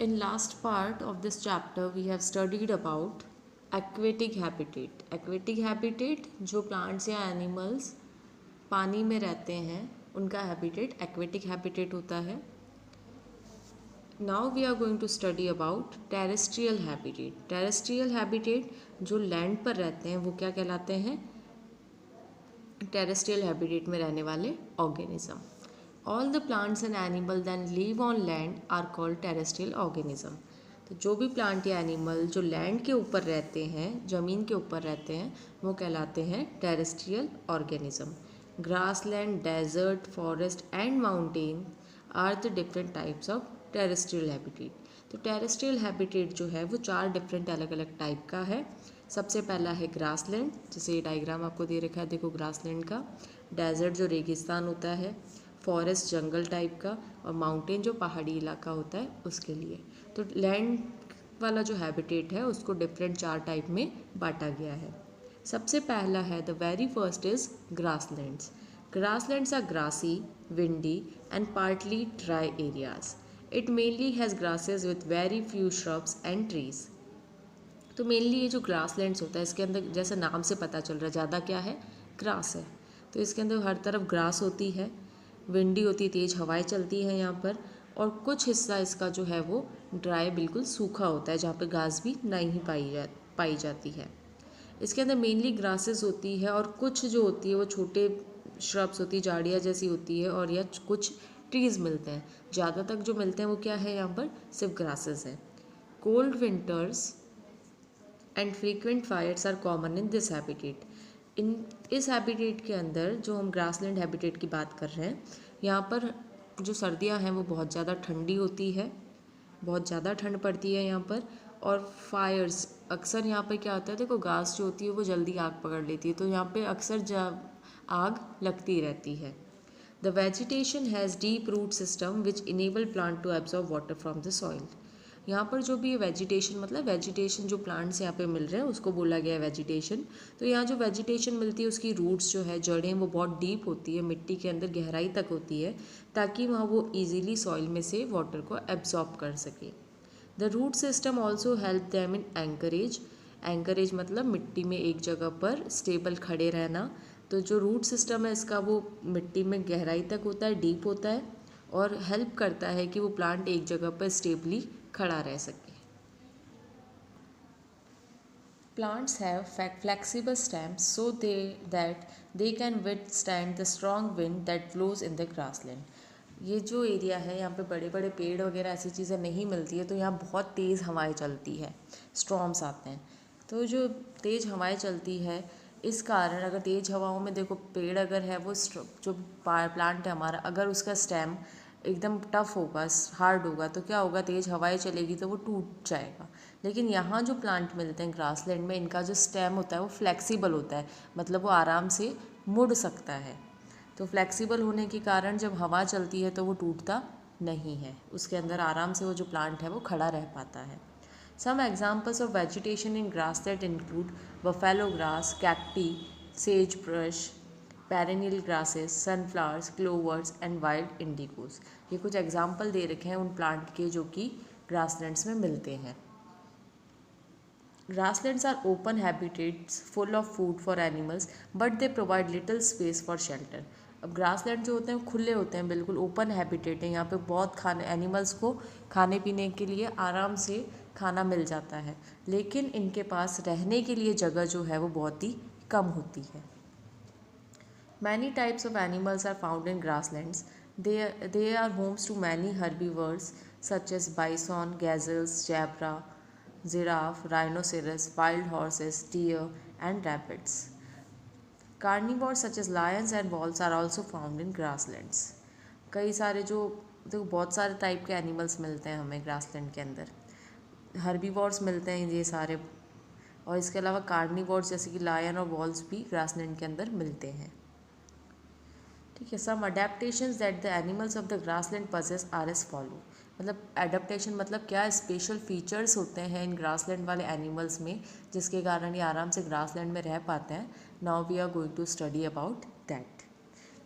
In last part of this chapter we have studied about aquatic habitat. Aquatic habitat जो plants या animals पानी में रहते हैं उनका habitat aquatic habitat होता है. Now we are going to study about terrestrial habitat. Terrestrial habitat जो land पर रहते हैं वो क्या कहलाते हैं? Terrestrial habitat में रहने वाले organism. All the plants and animals that live on land are called terrestrial organism. तो जो भी प्लांट या एनिमल जो लैंड के ऊपर रहते हैं, ज़मीन के ऊपर रहते हैं, वो कहलाते हैं terrestrial organism. Grassland, desert, forest and mountain are the different types of terrestrial habitat. तो टेरेस्ट्रियल हैबिटेट जो है वो 4 डिफरेंट अलग अलग टाइप का है. सबसे पहला है ग्रासलैंड, जैसे ये डायग्राम आपको दे रखा है, देखो ग्रासलैंड का. डेजर्ट जो रेगिस्तान होता है, फॉरेस्ट जंगल टाइप का, और माउंटेन जो पहाड़ी इलाका होता है उसके लिए. तो लैंड वाला जो हैबिटेट है उसको डिफरेंट 4 टाइप में बांटा गया है. सबसे पहला है the very first is grasslands. Grasslands are grassy, windy and partly dry areas. It mainly has grasses with very few shrubs and trees. तो मेनली ये जो ग्रासलैंड्स होता है इसके अंदर जैसे नाम से पता चल रहा है ज़्यादा क्या है, ग्रास है. तो इसके अंदर हर तरफ ग्रास होती है, विंडी होती है, तेज़ हवाएं चलती हैं यहाँ पर, और कुछ हिस्सा इसका जो है वो ड्राई बिल्कुल सूखा होता है जहाँ पर घास भी नहीं पाई जाती है. इसके अंदर मेनली ग्रासेस होती है और कुछ जो होती है वो छोटे श्रब्स होती है, झाड़ियाँ जैसी होती है, और या कुछ ट्रीज़ मिलते हैं. ज़्यादा तक जो मिलते हैं वो क्या है, यहाँ पर सिर्फ ग्रासेस हैं. Cold winters and frequent fires are common in this habitat. इस हैबिटेट के अंदर जो हम ग्रासलैंड हैबिटेट की बात कर रहे हैं, यहाँ पर जो सर्दियाँ हैं वो बहुत ज़्यादा ठंडी होती है, बहुत ज़्यादा ठंड पड़ती है यहाँ पर. और फायर्स अक्सर यहाँ पर क्या होता है, देखो घास जो होती है वो जल्दी आग पकड़ लेती है, तो यहाँ पे अक्सर आग लगती रहती है. The vegetation has deep root system which enable plant to absorb water from the soil. यहाँ पर जो भी ये वेजिटेशन, मतलब वेजिटेशन जो प्लांट्स यहाँ पे मिल रहे हैं उसको बोला गया है वेजिटेशन. तो यहाँ जो वेजिटेशन मिलती है उसकी रूट्स जो है, जड़ें, वो बहुत डीप होती है, मिट्टी के अंदर गहराई तक होती है, ताकि वहाँ वो ईजीली सॉइल में से वाटर को एब्जॉर्ब कर सके. The root system also help them in anchorage. Anchorage मतलब मिट्टी में एक जगह पर स्टेबल खड़े रहना. तो जो रूट सिस्टम है इसका वो मिट्टी में गहराई तक होता है, डीप होता है, और हेल्प करता है कि वो प्लांट एक जगह पर स्टेबली खड़ा रह सके. Plants have flexible stems so that they can withstand the strong wind that blows in the grassland. ये जो एरिया है यहाँ पे बड़े बड़े पेड़ वगैरह ऐसी चीज़ें नहीं मिलती है, तो यहाँ बहुत तेज़ हवाएं चलती है, स्टॉर्म्स आते हैं. तो जो तेज़ हवाएं चलती है इस कारण, अगर तेज़ हवाओं में देखो पेड़ अगर है वो जो प्लांट है हमारा, अगर उसका स्टेम एकदम टफ होगा, हार्ड होगा, तो क्या होगा, तेज़ हवाएं चलेगी तो वो टूट जाएगा. लेकिन यहाँ जो प्लांट मिलते हैं ग्रासलैंड में, इनका जो स्टेम होता है वो फ्लेक्सिबल होता है, मतलब वो आराम से मुड़ सकता है. तो फ्लेक्सिबल होने के कारण जब हवा चलती है तो वो टूटता नहीं है, उसके अंदर आराम से वो जो प्लांट है वो खड़ा रह पाता है. Some examples of vegetation in grassland include buffalo grass, cacti, sage brush, perennial grasses, sunflowers, clovers and wild indigos. ये कुछ एग्जाम्पल दे रखे हैं उन प्लांट के जो कि ग्रासलैंड्स में मिलते हैं. Grasslands are open habitats full of food for animals, but they provide little space for shelter. अब ग्रासलैंड जो होते हैं खुले होते हैं, बिल्कुल ओपन हैबिटेट है, यहाँ पे बहुत खाने एनिमल्स को खाने पीने के लिए आराम से खाना मिल जाता है, लेकिन इनके पास रहने के लिए जगह जो है वो बहुत ही कम होती है. Many types of animals are found in grasslands. They are homes to many herbivores such as bison, gazelles, zebra, giraffe, rhinoceros, wild horses, deer, and rabbits. Carnivores such as lions and wolves are also found in grasslands. कई सारे जो देखो बहुत सारे type के animals मिलते हैं हमें ग्रासलैंड के अंदर. हर्बीवोर्स मिलते हैं ये सारे, और इसके अलावा कार्निवोर्स जैसे कि लायन और वॉल्स भी ग्रासलैंड के अंदर मिलते हैं. ठीक है. Some adaptations that the animals of the grassland possess are as follow. मतलब एडेप्टेशन मतलब क्या, स्पेशल फीचर्स होते हैं इन ग्रासलैंड वाले एनिमल्स में जिसके कारण ये आराम से ग्रासलैंड में रह पाते हैं. Now we are going to study about that.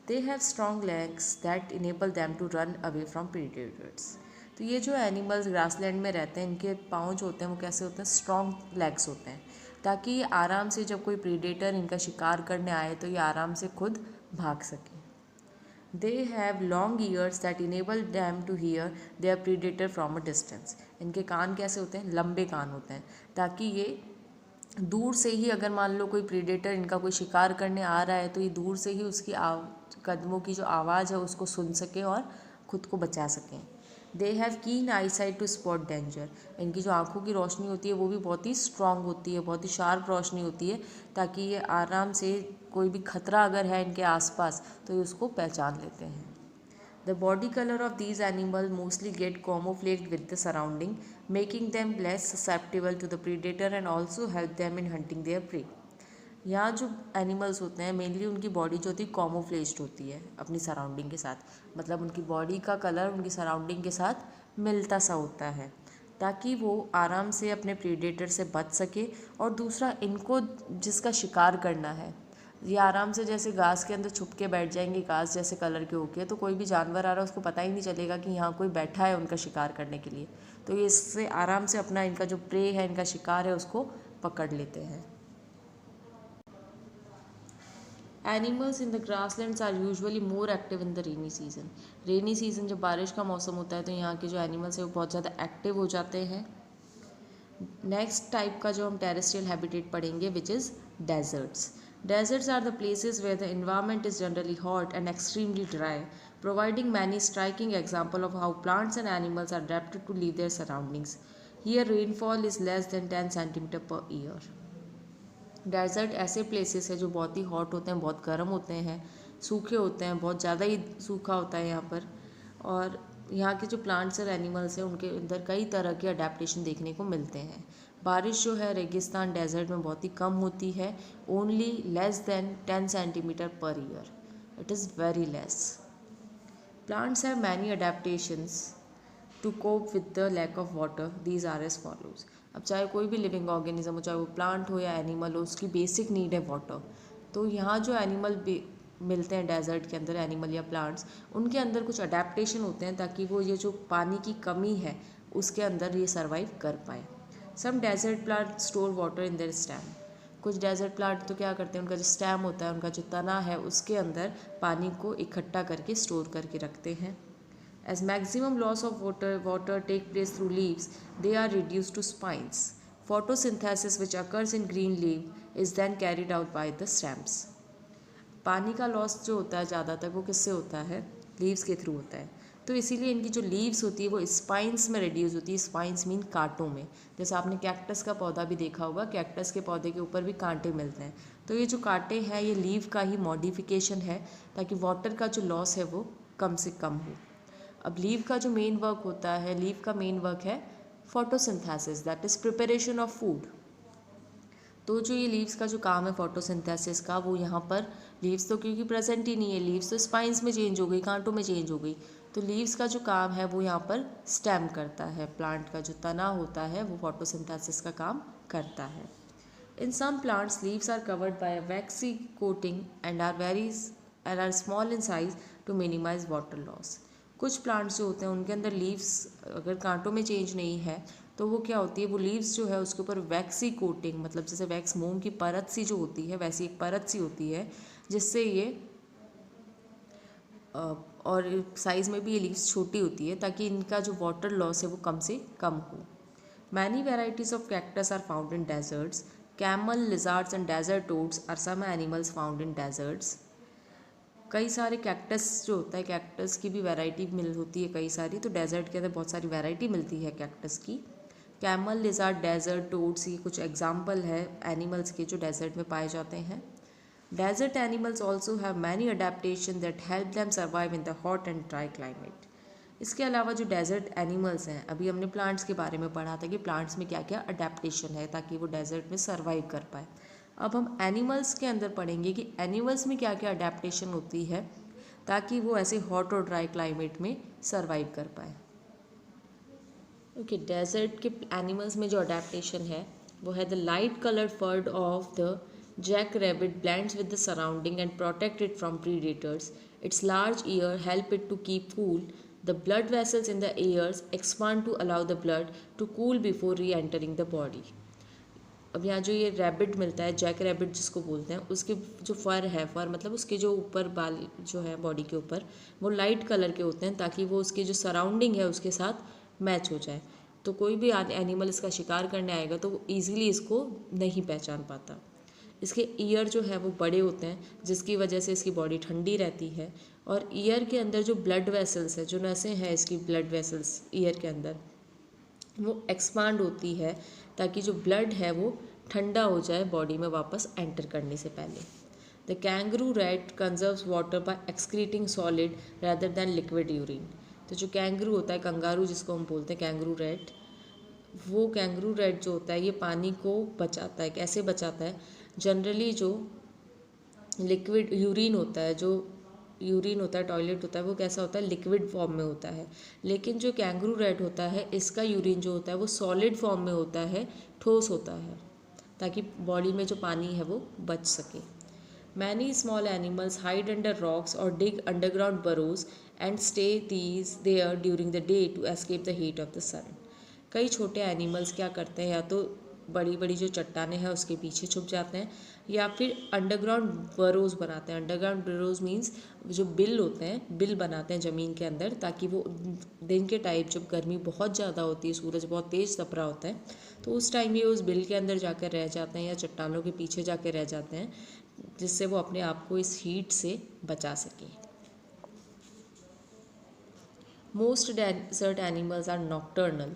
They have strong legs that enable them to run away from predators. तो ये जो एनिमल्स ग्रासलैंड में रहते हैं, इनके पाँव जो होते हैं वो कैसे होते हैं, स्ट्रॉन्ग लेग्स होते हैं, ताकि ये आराम से जब कोई प्रीडेटर इनका शिकार करने आए तो ये आराम से खुद भाग सकें। They have long ears that enable them to hear their predator from a distance. इनके कान कैसे होते हैं, लंबे कान होते हैं, ताकि ये दूर से ही, अगर मान लो कोई प्रीडेटर इनका कोई शिकार करने आ रहा है तो ये दूर से ही उसकी कदमों की जो आवाज़ है उसको सुन सके और खुद को बचा सकें। दे हैव कीन आई साइट टू स्पॉट डेंजर। इनकी जो आँखों की रोशनी होती है वो भी बहुत ही स्ट्रांग होती है, बहुत ही शार्प रोशनी होती है, ताकि ये आराम से कोई भी खतरा अगर है इनके आसपास तो ये उसको पहचान लेते हैं। The body color of these animals mostly get camouflaged with the surrounding, making them less susceptible to the predator and also help them in hunting their prey. यहाँ जो एनिमल्स होते हैं मेनली उनकी बॉडी जो होती है कॉमोफ्लेज्ड होती है अपनी सराउंडिंग के साथ, मतलब उनकी बॉडी का कलर उनकी सराउंडिंग के साथ मिलता सा होता है, ताकि वो आराम से अपने प्रीडेटर से बच सके। और दूसरा, इनको जिसका शिकार करना है ये आराम से जैसे घास के अंदर छुप के बैठ जाएंगे, घास जैसे कलर के होके, तो कोई भी जानवर आ रहा है उसको पता ही नहीं चलेगा कि यहाँ कोई बैठा है उनका शिकार करने के लिए। तो ये इससे आराम से अपना इनका जो प्रे है, इनका शिकार है, उसको पकड़ लेते हैं। Animals in the grasslands are usually more active in the rainy season. Rainy season जब बारिश का मौसम होता है तो यहाँ के जो एनिमल्स है वो बहुत ज़्यादा एक्टिव हो जाते हैं। नेक्स्ट टाइप का जो हम टेरेस्ट्रियल हैबिटेट पढ़ेंगे which is deserts. Deserts are the places where the environment is generally hot and extremely dry, providing many striking examples of how plants and animals are adapted to leave their surroundings. Here rainfall is less than 10 cm per year. Desert ऐसे places है जो बहुत ही hot होते हैं, बहुत गर्म होते हैं, सूखे होते हैं, बहुत ज़्यादा ही सूखा होता है यहाँ पर, और यहाँ के जो प्लांट्स और एनिमल्स हैं उनके अंदर कई तरह के अडेप्टेशन देखने को मिलते हैं। बारिश जो है रेगिस्तान डेजर्ट में बहुत ही कम होती है, only less than 10 centimetre per year, it is very less. Plants have many adaptations to cope with the lack of water, these are as follows. अब चाहे कोई भी लिविंग ऑर्गेनिज्म हो, चाहे वो प्लांट हो या एनिमल हो, उसकी बेसिक नीड है वाटर। तो यहाँ जो एनिमल मिलते हैं डेजर्ट के अंदर, एनिमल या प्लांट्स, उनके अंदर कुछ अडेप्टेशन होते हैं ताकि वो ये जो पानी की कमी है उसके अंदर ये सर्वाइव कर पाए। Some desert plant store water in their stem. कुछ डेजर्ट प्लांट तो क्या करते हैं, उनका जो स्टेम होता है, उनका जो तना है, उसके अंदर पानी को इकट्ठा करके स्टोर करके रखते हैं। As maximum loss of water take place through leaves, they are reduced to spines. Photosynthesis, which occurs in green leaf, is then carried out by the stems. पानी का लॉस जो होता है ज़्यादातर वो किससे होता है, लीव्स के थ्रू होता है। तो इसीलिए इनकी जो लीव्स होती है वो स्पाइंस में रिड्यूस होती है। स्पाइंस मीन कांटों में। जैसे आपने कैक्टस का पौधा भी देखा होगा, कैक्टस के पौधे के ऊपर भी कांटे मिलते हैं। तो ये जो कांटे हैं ये लीव का ही मॉडिफिकेशन है ताकि वाटर का जो लॉस है वो कम से कम हो। अब लीव का जो मेन वर्क होता है, लीव का मेन वर्क है photosynthesis, that is preparation of food. तो जो ये लीव्स का जो काम है फोटोसिंथेसिस का, वो यहाँ पर लीव्स तो क्योंकि प्रेजेंट ही नहीं है, लीव्स तो स्पाइंस में चेंज हो गई, कांटों में चेंज हो गई, तो लीव्स का जो काम है वो यहाँ पर स्टेम करता है। प्लांट का जो तना होता है वो फोटोसिंथेसिस का काम करता है। In some plants leaves are covered by a waxy coating and are small in size to minimize water loss. कुछ प्लांट्स जो होते हैं उनके अंदर लीव्स अगर कांटों में चेंज नहीं है तो वो क्या होती है, वो लीव्स जो है उसके ऊपर वैक्सी कोटिंग, मतलब जैसे वैक्स मोम की परत सी जो होती है वैसी एक परत सी होती है, जिससे ये और साइज़ में भी ये लीव्स छोटी होती है ताकि इनका जो वाटर लॉस है वो कम से कम हो। Many varieties of cactus are found in deserts. Camel, lizards and desert toads are some animals found in deserts. कई सारे कैक्टस जो होता है, कैक्टस की भी वैरायटी होती है कई सारी, तो डेजर्ट के अंदर बहुत सारी वैरायटी मिलती है कैक्टस की। कैमल, लिजार्ड, डेजर्ट टोड्स, ये कुछ एग्जाम्पल है एनिमल्स के जो डेजर्ट में पाए जाते हैं। Desert animals also have many adaptation that help them survive in the hot and dry climate. इसके अलावा जो डेजर्ट एनिमल्स हैं, अभी हमने प्लांट्स के बारे में पढ़ा था कि प्लांट्स में क्या क्या अडेप्टेशन है ताकि वो डेजर्ट में सर्वाइव कर पाए। अब हम एनिमल्स के अंदर पढ़ेंगे कि एनिमल्स में क्या क्या अडेप्टेशन होती है ताकि वो ऐसे हॉट और ड्राई क्लाइमेट में सर्वाइव कर पाए। ओके, डेजर्ट के एनिमल्स में जो अडेप्टेशन है वो है the light coloured furred of the jack rabbit blends with the surrounding and protect it from predators. Its large ear help it to keep cool. The blood vessels in the ears expand to allow the blood to cool before re-entering the body. अब यहाँ जो ये rabbit मिलता है, Jack rabbit जिसको बोलते हैं, उसके जो फर है, फर मतलब उसके जो ऊपर बाल जो है बॉडी के ऊपर, वो लाइट कलर के होते हैं ताकि वो उसकी जो सराउंडिंग है उसके साथ मैच हो जाए। तो कोई भी एनिमल इसका शिकार करने आएगा तो वो ईजिली इसको नहीं पहचान पाता। इसके ईयर जो है वो बड़े होते हैं जिसकी वजह से इसकी बॉडी ठंडी रहती है, और ईयर के अंदर जो ब्लड वेसल्स है, जो नसें हैं इसकी ब्लड वेसल्स ईयर के अंदर, वो एक्सपांड होती है ताकि जो ब्लड है वो ठंडा हो जाए बॉडी में वापस एंटर करने से पहले। The kangaroo rat conserves water by excreting solid rather than liquid urine. तो जो कैंगरू होता है, कंगारू जिसको हम बोलते हैं कैंगरू रैट, वो कैंगरू रैट जो होता है ये पानी को बचाता है। कैसे बचाता है? जनरली जो लिक्विड यूरिन होता है, जो यूरिन होता है, टॉयलेट होता है, वो कैसा होता है? लिक्विड फॉर्म में होता है। लेकिन जो कैंगरू रैट होता है इसका यूरिन जो होता है वो सॉलिड फॉर्म में होता है, ठोस होता है, ताकि बॉडी में जो पानी है वो बच सके। Many small animals hide under rocks और dig underground burrows and stay these there during the day to escape the heat of the sun. कई छोटे एनिमल्स क्या करते हैं, या तो बड़ी बड़ी जो चट्टानें हैं उसके पीछे छुप जाते हैं, या फिर अंडरग्राउंड बरोज बनाते हैं। अंडरग्राउंड बरोज मीन्स जो बिल होते हैं, बिल बनाते हैं ज़मीन के अंदर, ताकि वो दिन के टाइम जब गर्मी बहुत ज़्यादा होती है, सूरज बहुत तेज़ तप रहा होता है, तो उस टाइम ये उस बिल के अंदर जाकर रह जाते हैं या चट्टानों के पीछे जाकर रह जाते हैं, जिससे वो अपने आप को इस हीट से बचा सकें। Most desert animals are nocturnal.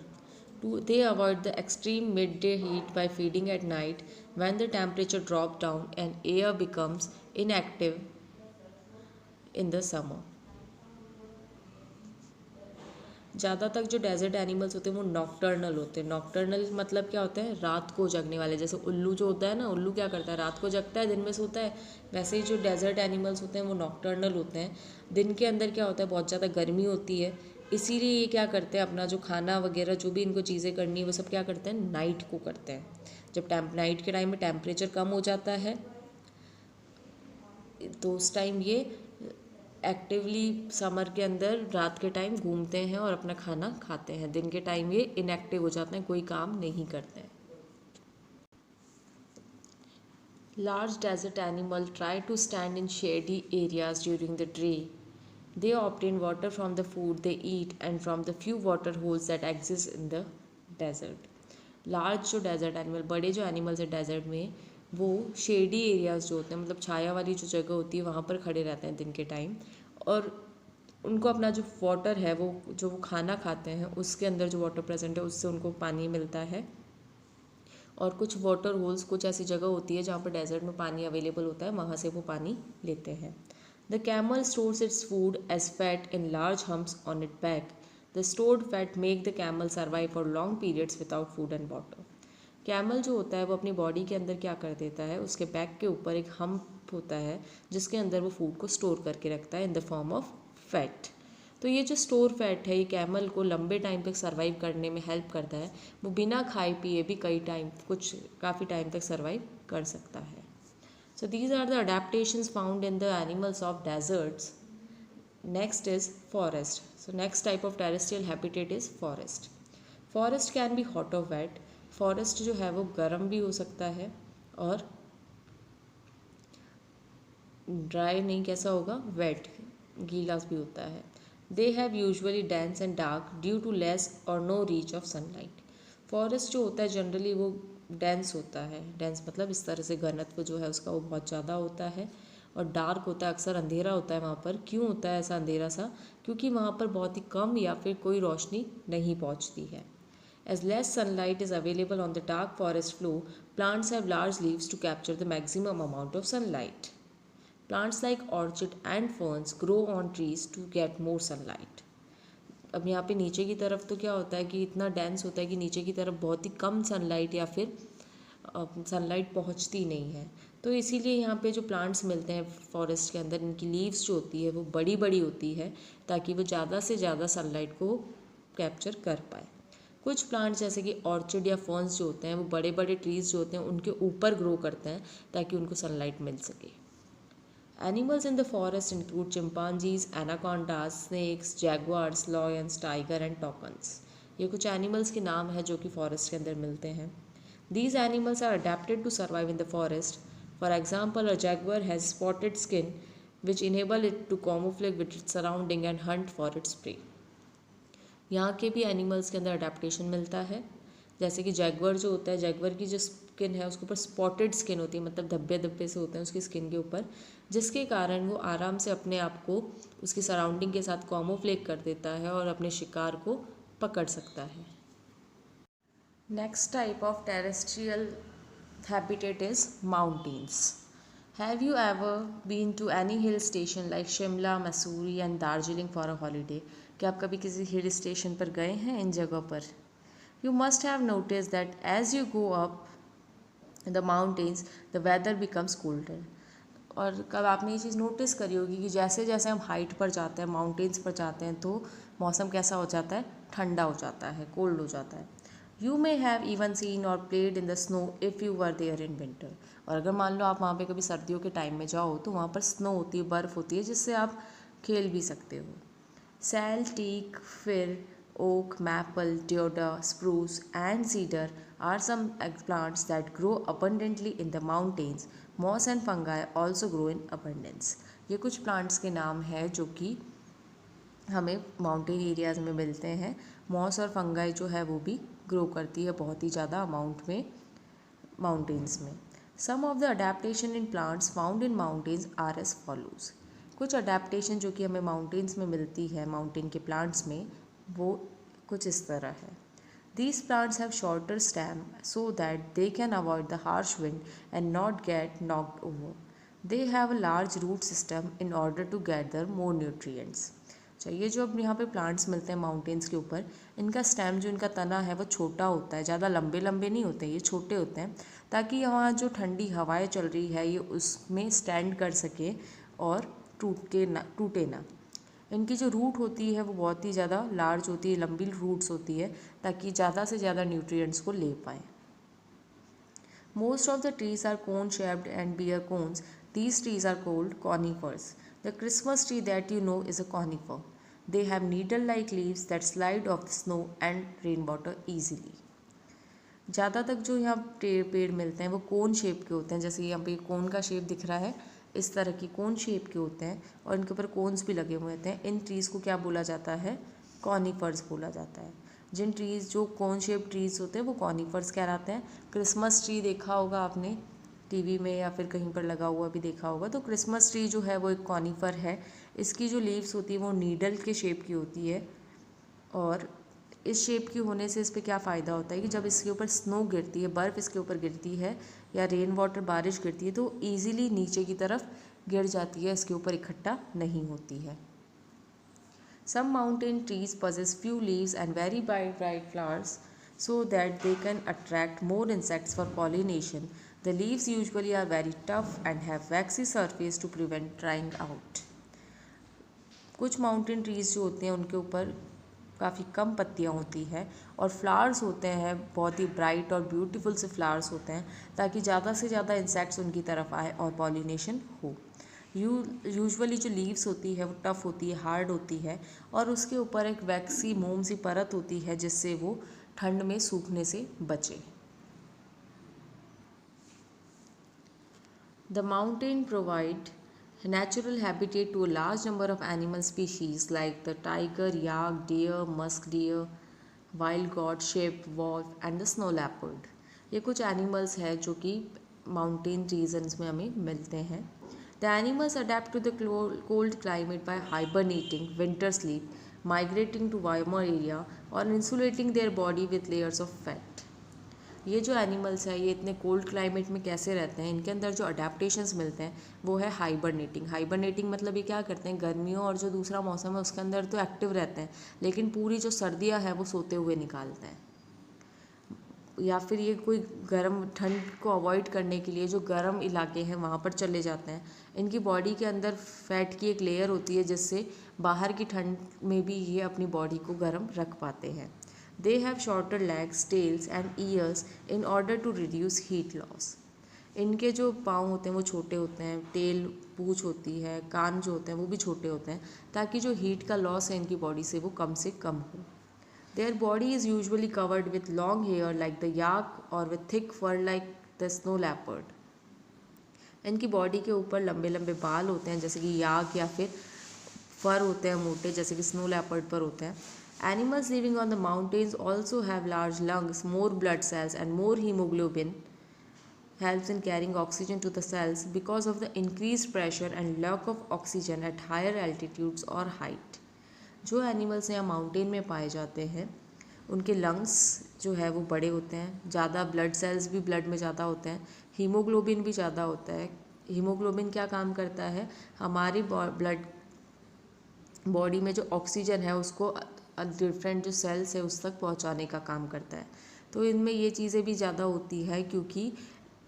They avoid the extreme midday heat by feeding at night when the temperature drops down and air becomes inactive in the summer. ज़्यादातर जो डेजर्ट एनिमल्स होते हैं वो नॉक्टर्नल होते हैं। नॉक्टर्नल मतलब क्या होता है? रात को जगने वाले। जैसे उल्लू जो होता है ना, उल्लू क्या करता है? रात को जगता है, दिन में सोता है। वैसे ही जो डेजर्ट एनिमल्स होते हैं वो नॉक्टर्नल होते हैं। दिन के अंदर क्या होता है? बहुत ज़्यादा गर्मी होती है, इसीलिए ये क्या करते हैं, अपना जो खाना वगैरह जो भी इनको चीज़ें करनी है वो सब क्या करते हैं? नाइट को करते हैं। जब नाइट के टाइम में टेम्परेचर कम हो जाता है तो उस टाइम ये एक्टिवली समर के अंदर रात के टाइम घूमते हैं और अपना खाना खाते हैं। दिन के टाइम ये इनएक्टिव हो जाते हैं, कोई काम नहीं करते हैं। Large desert animal try to stand in shady areas during the day. They obtain water from the food they eat and from the few water holes that exist in the desert. Large जो desert animal, बड़े जो animals है desert में, वो shady areas जो होते हैं, मतलब छाया वाली जो जगह होती है वहाँ पर खड़े रहते हैं दिन के टाइम, और उनको अपना जो वाटर है वो जो वो खाना खाते हैं उसके अंदर जो वाटर प्रेजेंट है उससे उनको पानी मिलता है। और कुछ वाटर होल्स, कुछ ऐसी जगह होती है जहाँ पर डेजर्ट में पानी अवेलेबल होता है, वहाँ से वो पानी लेते हैं। The camel stores its food as fat in large humps on its back. The stored fat make the camel survive for long periods without food and water. Camel जो होता है वो अपनी बॉडी के अंदर क्या कर देता है, उसके बैक के ऊपर एक हम्प होता है जिसके अंदर वो फूड को स्टोर करके रखता है in the form of fat. तो ये जो स्टोर फैट है ये कैमल को लंबे टाइम तक सर्वाइव करने में हेल्प करता है। वो बिना खाए पिए भी काफ़ी टाइम तक सर्वाइव कर सकता है। So these are the adaptations found in the animals of deserts. Next is forest. So next type of terrestrial habitat is forest. Forest can be hot or wet. Forest जो है वो गर्म भी हो सकता है और ड्राई नहीं, कैसा होगा? वेट, गीला भी होता है। They have usually dense and dark due to less or no reach of sunlight. Forest जो होता है जनरली वो डेंस होता है। डेंस मतलब इस तरह से घनत्व जो है उसका वो बहुत ज़्यादा होता है, और डार्क होता है, अक्सर अंधेरा होता है वहाँ पर। क्यों होता है ऐसा अंधेरा सा? क्योंकि वहाँ पर बहुत ही कम या फिर कोई रोशनी नहीं पहुँचती है। As less sunlight is available on the dark forest floor, plants have large leaves to capture the maximum amount of sunlight. Plants like orchid and ferns grow on trees to get more sunlight. अब यहाँ पे नीचे की तरफ तो क्या होता है कि इतना डेंस होता है कि नीचे की तरफ बहुत ही कम सनलाइट या फिर सनलाइट पहुँचती नहीं है, तो इसीलिए यहाँ पे जो प्लांट्स मिलते हैं फॉरेस्ट के अंदर, इनकी लीव्स जो होती है वो बड़ी बड़ी होती है ताकि वो ज़्यादा से ज़्यादा सनलाइट को कैप्चर कर पाए। कुछ प्लांट्स जैसे कि ऑर्चिड या फर्न्स जो होते हैं वो बड़े बड़े ट्रीज़ जो होते हैं उनके ऊपर ग्रो करते हैं ताकि उनको सनलाइट मिल सके। Animals in the forest include chimpanzees, anacondas, snakes, jaguars, lions, tiger and toucans. ये कुछ एनिमल्स के नाम हैं जो कि फॉरेस्ट के अंदर मिलते हैं. These animals are adapted to survive in the forest. For example, a jaguar has spotted skin which enable it to camouflage with its surrounding and hunt for its prey. यहाँ के भी एनिमल्स के अंदर adaptation मिलता है. जैसे कि Jaguar जो होता है, जैगवर की जो स्किन है उसके ऊपर स्पॉटेड स्किन होती है, मतलब धब्बे धब्बे से होते हैं उसकी स्किन के ऊपर, जिसके कारण वो आराम से अपने आप को उसकी सराउंडिंग के साथ कैमोफ्लेज कर देता है और अपने शिकार को पकड़ सकता है. Next type of terrestrial habitat is mountains. Have you ever been to any hill station like Shimla, Mussoorie and Darjeeling for a holiday? क्या आप कभी किसी हिल स्टेशन पर गए हैं इन जगह पर? You must have noticed that as you go up the mountains, the weather becomes colder. और कब आपने ये चीज़ नोटिस करी होगी कि जैसे जैसे हम हाइट पर जाते हैं, माउंटेन्स पर जाते हैं, तो मौसम कैसा हो जाता है? ठंडा हो जाता है, कोल्ड हो जाता है. You may have even seen or played in the snow if you were there in winter. और अगर मान लो आप वहाँ पे कभी सर्दियों के टाइम में जाओ तो वहाँ पर स्नो होती है, बर्फ़ होती है, जिससे आप खेल भी सकते हो. Sal, teak, fir, oak, maple, deodar, spruce and cedar are some plants that grow abundantly in the mountains. Moss and fungi also grow in abundance. ये कुछ प्लांट्स के नाम हैं जो कि हमें माउंटेन एरियाज़ में मिलते हैं. मॉस और फंगाई जो है वो भी ग्रो करती है बहुत ही ज़्यादा अमाउंट में माउंटेन्स में. Some of the adaptation in plants found in mountains are as follows. कुछ अडेप्टेशन जो कि हमें माउंटेन्स में मिलती है माउंटेन के प्लांट्स में, वो कुछ इस तरह है. These plants have shorter stem so that they can avoid the harsh wind and not get knocked over. They have a large root system in order to gather more nutrients. ये जो अब यहाँ पे प्लांट्स मिलते हैं mountains के ऊपर, इनका स्टेम जो इनका तना है वो छोटा होता है, ज़्यादा लंबे लंबे नहीं होते, ये छोटे होते हैं, ताकि यहाँ जो ठंडी हवाएं चल रही है ये उसमें स्टैंड कर सके और टूटे ना. इनकी जो रूट होती है वो बहुत ही ज़्यादा लार्ज होती है, लंबी रूट्स होती है, ताकि ज़्यादा से ज़्यादा न्यूट्रिएंट्स को ले पाएँ. Most of the trees are cone shaped and bear cones. These trees are called conifers. The Christmas tree that you know is a conifer. They have needle-like leaves that slide off the snow and rainwater easily. ज़्यादा तक जो यहाँ पेड़ मिलते हैं वो cone shape के होते हैं. जैसे यहाँ पे कोन का शेप दिख रहा है, इस तरह की कोन शेप के होते हैं और इनके ऊपर कोन्स भी लगे हुए होते हैं. इन ट्रीज़ को क्या बोला जाता है? कॉनिफर्स बोला जाता है. जिन ट्रीज़ जो कोन शेप ट्रीज़ होते हैं वो कॉनिफर्स कहलाते हैं. क्रिसमस ट्री देखा होगा आपने टीवी में या फिर कहीं पर लगा हुआ भी देखा होगा, तो क्रिसमस ट्री जो है वो एक कॉनिफर है. इसकी जो लीव्स होती है वो नीडल के शेप की होती है, और इस शेप की होने से इस पर क्या फ़ायदा होता है कि जब इसके ऊपर स्नो गिरती है, बर्फ़ इसके ऊपर गिरती है या रेन वाटर बारिश गिरती है, तो ईज़िली नीचे की तरफ गिर जाती है, इसके ऊपर इकट्ठा नहीं होती है. Some mountain trees possess few leaves and very bright flowers so that they can attract more insects for pollination. The leaves usually are very tough and have waxy surface to prevent drying out. कुछ mountain trees जो होते हैं उनके ऊपर काफ़ी कम पत्तियाँ होती हैं और फ्लावर्स होते हैं, बहुत ही ब्राइट और ब्यूटीफुल से फ्लावर्स होते हैं, ताकि ज़्यादा से ज़्यादा इंसेक्ट्स उनकी तरफ आए और पॉलिनेशन हो. यूजुअली जो लीव्स होती है वो टफ़ होती है, हार्ड होती है, और उसके ऊपर एक वैक्सी मोम सी परत होती है जिससे वो ठंड में सूखने से बचे. The mountain provide natural habitat to a large number of animal species like the tiger, yak, deer, musk deer, wild goat, sheep, wolf and the snow leopard. ये कुछ एनिमल्स हैं जो कि माउंटेन रीजन्स में हमें मिलते हैं. The animals adapt to the cold climate by hibernating, winter sleep, migrating to warmer area or insulating their body with layers of fat. ये जो एनिमल्स हैं ये इतने कोल्ड क्लाइमेट में कैसे रहते हैं, इनके अंदर जो अडेप्टेशंस मिलते हैं वो है हाइबरनेटिंग. हाइबरनेटिंग मतलब ये क्या करते हैं, गर्मियों और जो दूसरा मौसम है उसके अंदर तो एक्टिव रहते हैं, लेकिन पूरी जो सर्दियाँ हैं वो सोते हुए निकालते हैं. या फिर ये कोई गर्म ठंड को अवॉइड करने के लिए जो गर्म इलाके हैं वहाँ पर चले जाते हैं. इनकी बॉडी के अंदर फैट की एक लेयर होती है जिससे बाहर की ठंड में भी ये अपनी बॉडी को गर्म रख पाते हैं. They have shorter legs, tails and ears in order to reduce heat loss. इनके जो पाँव होते हैं वो छोटे होते हैं, टेल पूँछ होती है, कान जो होते हैं वो भी छोटे होते हैं, ताकि जो हीट का लॉस है इनकी बॉडी से वो कम हो। Their body is usually covered with long hair like the yak और with thick fur like the snow leopard. इनकी बॉडी के ऊपर लंबे लंबे बाल होते हैं जैसे कि याक, या फिर फर होते हैं मोटे जैसे कि स्नो लेपर्ड पर होते हैं। Animals living on the mountains also have large lungs, more blood cells and more haemoglobin helps in carrying oxygen to the cells because of the increased pressure and lack of oxygen at higher altitudes or height। जो animals यहाँ mountain में पाए जाते हैं उनके lungs जो है वो बड़े होते हैं, ज़्यादा ब्लड सेल्स भी ब्लड में ज़्यादा होते हैं, हीमोग्लोबिन भी ज़्यादा होता है। हीमोग्लोबिन क्या काम करता है, हमारी ब्लड बॉडी में जो ऑक्सीजन है उसको डिफरेंट जो सेल्स है उस तक पहुंचाने का काम करता है। तो इनमें ये चीज़ें भी ज़्यादा होती है क्योंकि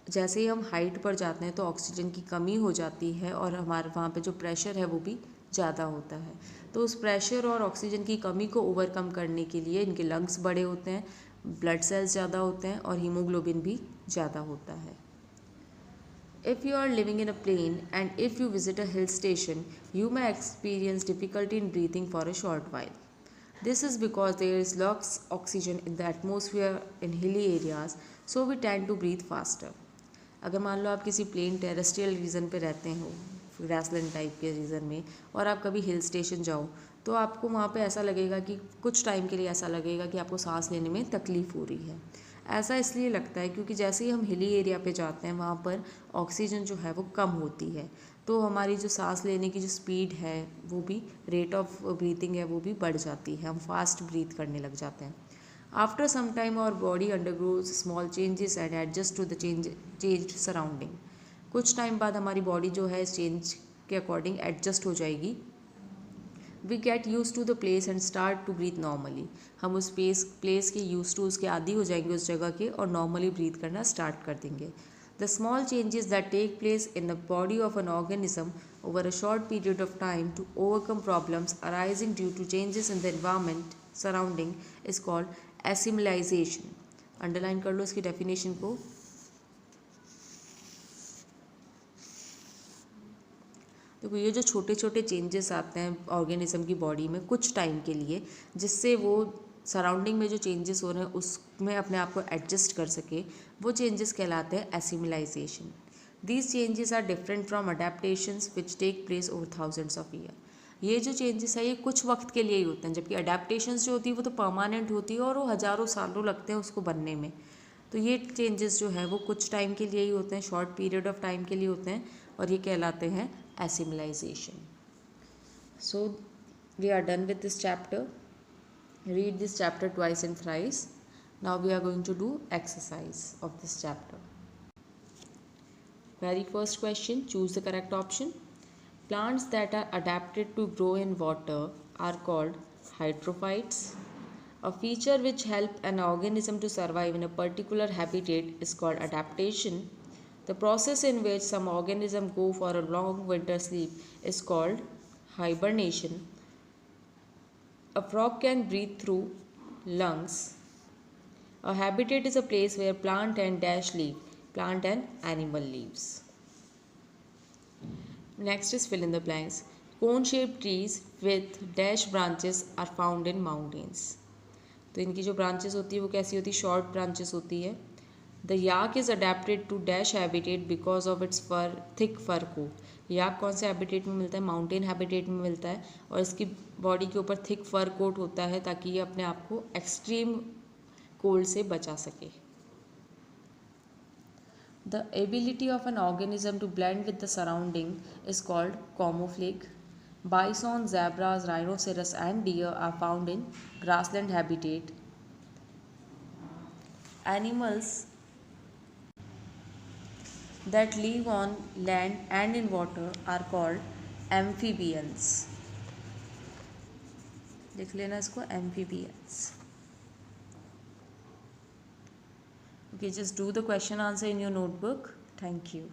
जैसे ही हम हाइट पर जाते हैं तो ऑक्सीजन की कमी हो जाती है और हमारे वहाँ पे जो प्रेशर है वो भी ज़्यादा होता है। तो उस प्रेशर और ऑक्सीजन की कमी को ओवरकम करने के लिए इनके लंग्स बड़े होते हैं, ब्लड सेल्स ज़्यादा होते हैं और हीमोग्लोबिन भी ज़्यादा होता है। If you are living in a plane and if you visit a hill station, you may experience difficulty in breathing for a short while. This is because there is less oxygen in the atmosphere in hilly areas, so we tend to breathe faster. अगर मान लो आप किसी plane terrestrial reason पे रहते हो, grassland type के reason में, और आप कभी हिल स्टेशन जाओ तो आपको वहाँ पे ऐसा लगेगा कि कुछ टाइम के लिए ऐसा लगेगा कि आपको सांस लेने में तकलीफ़ हो रही है। ऐसा इसलिए लगता है क्योंकि जैसे ही हम हिली एरिया पे जाते हैं वहाँ पर ऑक्सीजन जो है वो कम होती है, तो हमारी जो सांस लेने की जो स्पीड है वो भी, रेट ऑफ ब्रीथिंग है वो भी बढ़ जाती है, हम फास्ट ब्रीथ करने लग जाते हैं। After some time our body undergoes small changes and adjusts to the changed surrounding। कुछ टाइम बाद हमारी बॉडी जो है इस चेंज के अकॉर्डिंग एडजस्ट हो जाएगी। We get used to the place and start to breathe normally। हम उस प्लेस के यूज टू, उसके आदी हो जाएंगे उस जगह के, और नॉर्मली ब्रीथ करना स्टार्ट कर देंगे। The small changes that take place in the body of an organism over a short period of time to overcome problems arising due to changes in the environment surrounding is called assimilation। Underline कर लो इसकी definition को। देखो ये जो छोटे छोटे changes आते हैं ऑर्गेनिज्म की बॉडी में कुछ टाइम के लिए, जिससे वो सराउंडिंग में जो चेंजेस हो रहे हैं उसमें अपने आप को एडजस्ट कर सके, वो चेंजेस कहलाते हैं assimilation. These changes are different from adaptations which take place over thousands of year. ये जो चेंजेस है ये कुछ वक्त के लिए ही होते हैं, जबकि अडेप्टेशंस जो होती है वो तो परमानेंट होती है और वो हज़ारों सालों लगते हैं उसको बनने में। तो ये चेंजेस जो है वो कुछ टाइम के लिए ही होते हैं, शॉर्ट पीरियड ऑफ टाइम के लिए होते हैं, और ये कहलाते हैं assimilation। So we are done with this chapter। Read this chapter twice and thrice। Now we are going to do exercise of this chapter। Very first question, choose the correct option। Plants that are adapted to grow in water are called hydrophytes। A feature which help an organism to survive in a particular habitat is called adaptation। The process in which some organisms go for a long winter sleep is called hibernation। A frog can breathe through lungs। A habitat is a place where plant and dash live, plant and animal lives। Next is fill in the blanks। Cone shaped trees with dash branches are found in mountains। तो इनकी जो branches होती है वो कैसी होती है, short branches होती है। The yak is adapted to dash habitat because of its fur, thick fur coat. Yak कौन से हैबिटेट में मिलता है, माउंटेन हैबिटेट में मिलता है, और इसकी बॉडी के ऊपर थिक फर कोट होता है ताकि ये अपने आप को एक्सट्रीम कोल्ड से बचा सके। The ability of an organism to blend with the surrounding is called camouflage। Bison, zebras, rhinoceros and deer are found in grassland habitat। Animals that live on land and in water are called amphibians। लिख लेना इसको, amphibians। Okay, just do the question answer in your notebook। Thank you।